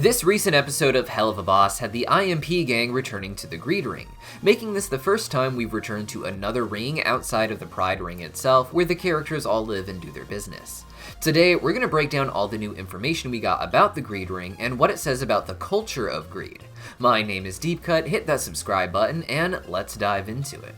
This recent episode of Helluva had the IMP gang returning to the Greed Ring, making this the first time we've returned to another ring outside of the Pride Ring itself, where the characters all live and do their business. Today, we're going to break down all the new information we got about the Greed Ring and what it says about the culture of greed. My name is Deepcut, hit that subscribe button, and let's dive into it.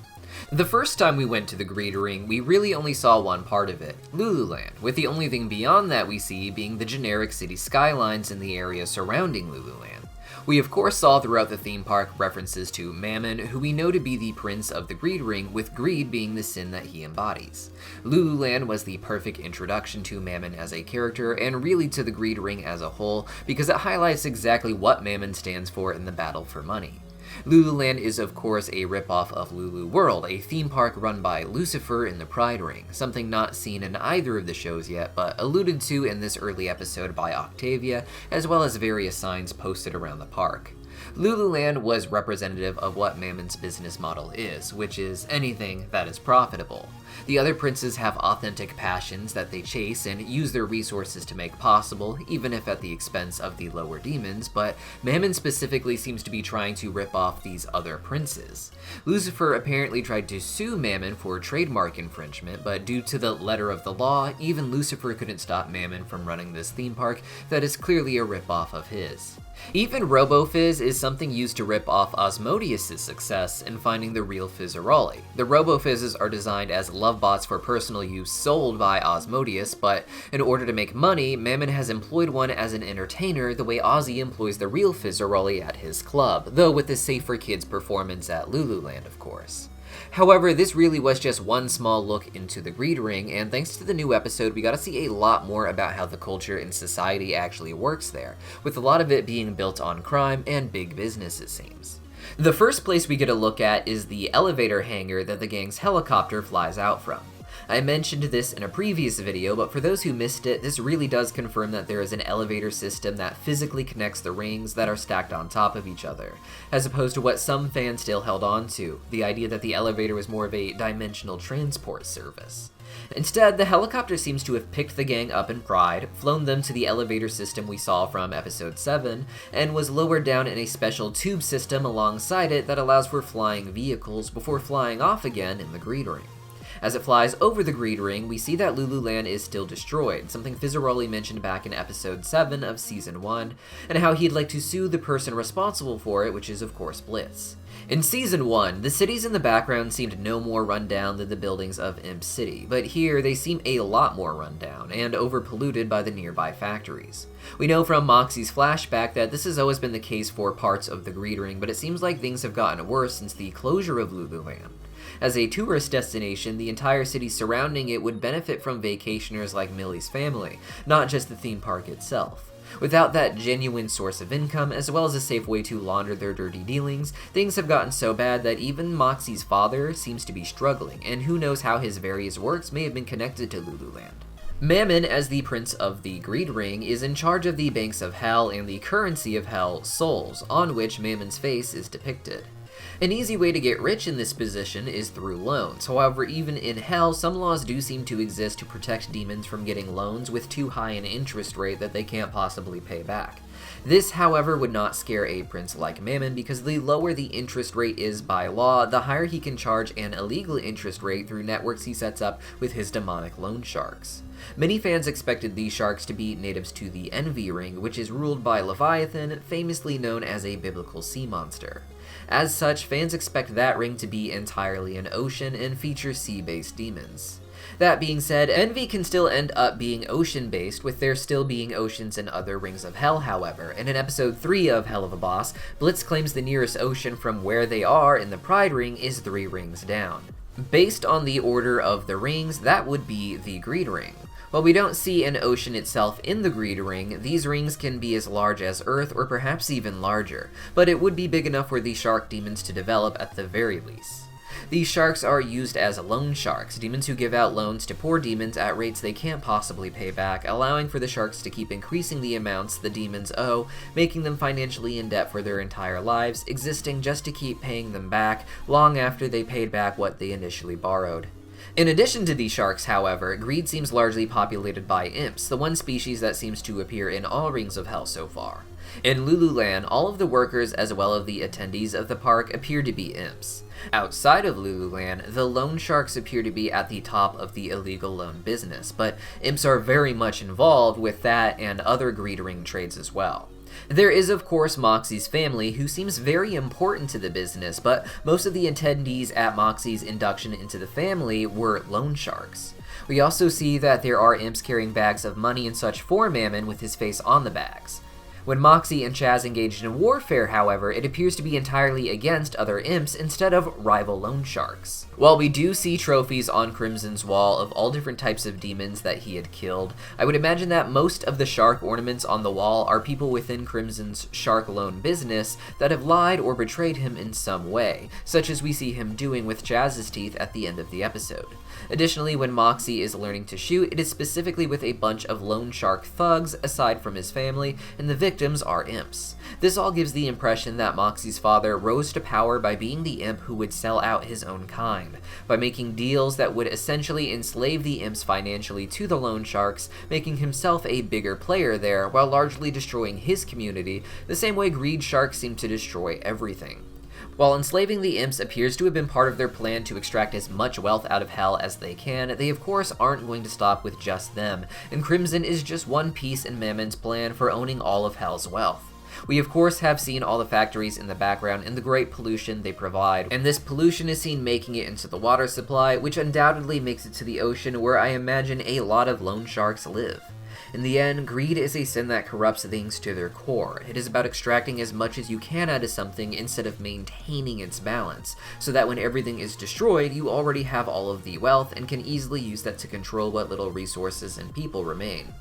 The first time we went to the Greed Ring, we really only saw one part of it, Lululand, with the only thing beyond that we see being the generic city skylines in the area surrounding Lululand. We of course saw throughout the theme park references to Mammon, who we know to be the prince of the Greed Ring, with greed being the sin that he embodies. Lululand was the perfect introduction to Mammon as a character, and really to the Greed Ring as a whole, because it highlights exactly what Mammon stands for in the battle for money. Lululand is of course a ripoff of Lulu World, a theme park run by Lucifer in the Pride Ring, something not seen in either of the shows yet, but alluded to in this early episode by Octavia, as well as various signs posted around the park. Lululand was representative of what Mammon's business model is, which is anything that is profitable. The other princes have authentic passions that they chase and use their resources to make possible, even if at the expense of the lower demons, but Mammon specifically seems to be trying to rip off these other princes. Lucifer apparently tried to sue Mammon for trademark infringement, but due to the letter of the law, even Lucifer couldn't stop Mammon from running this theme park that is clearly a ripoff of his. Even RoboFizz is something used to rip off Osmodius' success in finding the real Fizzaroli. The RoboFizzes are designed as love bots for personal use sold by Osmodius, but in order to make money, Mammon has employed one as an entertainer the way Ozzy employs the real Fizzaroli at his club, though with the Safe for Kids performance at Lululand, of course. However, this really was just one small look into the Greed Ring, and thanks to the new episode, we got to see a lot more about how the culture and society actually works there, with a lot of it being built on crime and big business, it seems. The first place we get a look at is the elevator hangar that the gang's helicopter flies out from. I mentioned this in a previous video, but for those who missed it, this really does confirm that there is an elevator system that physically connects the rings that are stacked on top of each other, as opposed to what some fans still held on to, the idea that the elevator was more of a dimensional transport service. Instead, the helicopter seems to have picked the gang up in Pride, flown them to the elevator system we saw from episode 7, and was lowered down in a special tube system alongside it that allows for flying vehicles before flying off again in the Greed Ring. As it flies over the Greed Ring, we see that Lululand is still destroyed, something Fizzaroli mentioned back in episode 7 of season 1, and how he'd like to sue the person responsible for it, which is of course Blitz. In season 1, the cities in the background seemed no more run down than the buildings of Imp City, but here they seem a lot more run down and overpolluted by the nearby factories. We know from Moxie's flashback that this has always been the case for parts of the Greed Ring, but it seems like things have gotten worse since the closure of Lululand. As a tourist destination, the entire city surrounding it would benefit from vacationers like Millie's family, not just the theme park itself. Without that genuine source of income, as well as a safe way to launder their dirty dealings, things have gotten so bad that even Moxie's father seems to be struggling, and who knows how his various works may have been connected to Lululand. Mammon, as the Prince of the Greed Ring, is in charge of the Banks of Hell and the currency of Hell, souls, on which Mammon's face is depicted. An easy way to get rich in this position is through loans. However, even in Hell, some laws do seem to exist to protect demons from getting loans with too high an interest rate that they can't possibly pay back. This, however, would not scare a prince like Mammon, because the lower the interest rate is by law, the higher he can charge an illegal interest rate through networks he sets up with his demonic loan sharks. Many fans expected these sharks to be natives to the Envy Ring, which is ruled by Leviathan, famously known as a biblical sea monster. As such, fans expect that ring to be entirely an ocean and feature sea-based demons. That being said, Envy can still end up being ocean-based, with there still being oceans in other rings of Hell, however, and in episode 3 of Helluva, Blitz claims the nearest ocean from where they are in the Pride Ring is 3 rings down. Based on the order of the rings, that would be the Greed Ring. While we don't see an ocean itself in the Greed Ring, these rings can be as large as Earth or perhaps even larger, but it would be big enough for these shark demons to develop at the very least. These sharks are used as loan sharks, demons who give out loans to poor demons at rates they can't possibly pay back, allowing for the sharks to keep increasing the amounts the demons owe, making them financially in debt for their entire lives, existing just to keep paying them back long after they paid back what they initially borrowed. In addition to these sharks, however, greed seems largely populated by imps, the one species that seems to appear in all rings of hell so far. In Lululand, all of the workers as well as the attendees of the park appear to be imps. Outside of Lululand, the loan sharks appear to be at the top of the illegal loan business, but imps are very much involved with that and other greed ring trades as well. There is of course Moxie's family, who seems very important to the business, but most of the attendees at Moxie's induction into the family were loan sharks. We also see that there are imps carrying bags of money and such for Mammon with his face on the bags. When Moxie and Chaz engaged in warfare, however, it appears to be entirely against other imps instead of rival loan sharks. While we do see trophies on Crimson's wall of all different types of demons that he had killed, I would imagine that most of the shark ornaments on the wall are people within Crimson's shark loan business that have lied or betrayed him in some way, such as we see him doing with Chaz's teeth at the end of the episode. Additionally, when Moxie is learning to shoot, it is specifically with a bunch of loan shark thugs aside from his family, and the victims are imps. This all gives the impression that Moxie's father rose to power by being the imp who would sell out his own kind, by making deals that would essentially enslave the imps financially to the loan sharks, making himself a bigger player there while largely destroying his community, the same way greed sharks seem to destroy everything. While enslaving the imps appears to have been part of their plan to extract as much wealth out of Hell as they can, they of course aren't going to stop with just them, and Crimson is just one piece in Mammon's plan for owning all of Hell's wealth. We of course have seen all the factories in the background and the great pollution they provide, and this pollution is seen making it into the water supply, which undoubtedly makes it to the ocean where I imagine a lot of loan sharks live. In the end, greed is a sin that corrupts things to their core. It is about extracting as much as you can out of something instead of maintaining its balance, so that when everything is destroyed, you already have all of the wealth and can easily use that to control what little resources and people remain.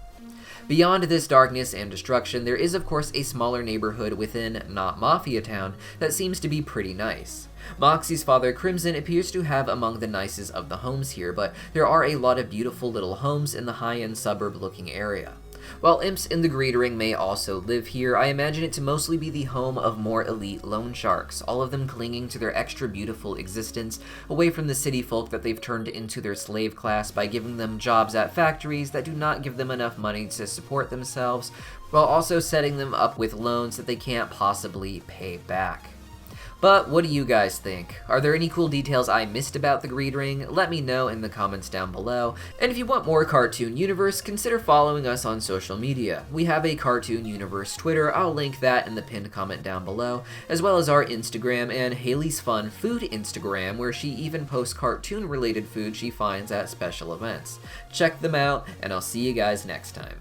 Beyond this darkness and destruction, there is of course a smaller neighborhood within Not Mafia Town that seems to be pretty nice. Moxie's father, Crimson, appears to have among the nicest of the homes here, but there are a lot of beautiful little homes in the high-end suburb-looking area. While imps in the greed ring may also live here, I imagine it to mostly be the home of more elite loan sharks, all of them clinging to their extra beautiful existence, away from the city folk that they've turned into their slave class by giving them jobs at factories that do not give them enough money to support themselves, while also setting them up with loans that they can't possibly pay back. But what do you guys think? Are there any cool details I missed about the greed ring? Let me know in the comments down below. And if you want more Cartoon Universe, consider following us on social media. We have a Cartoon Universe Twitter, I'll link that in the pinned comment down below, as well as our Instagram and Hailey's Fun Food Instagram, where she even posts cartoon related food she finds at special events. Check them out, and I'll see you guys next time.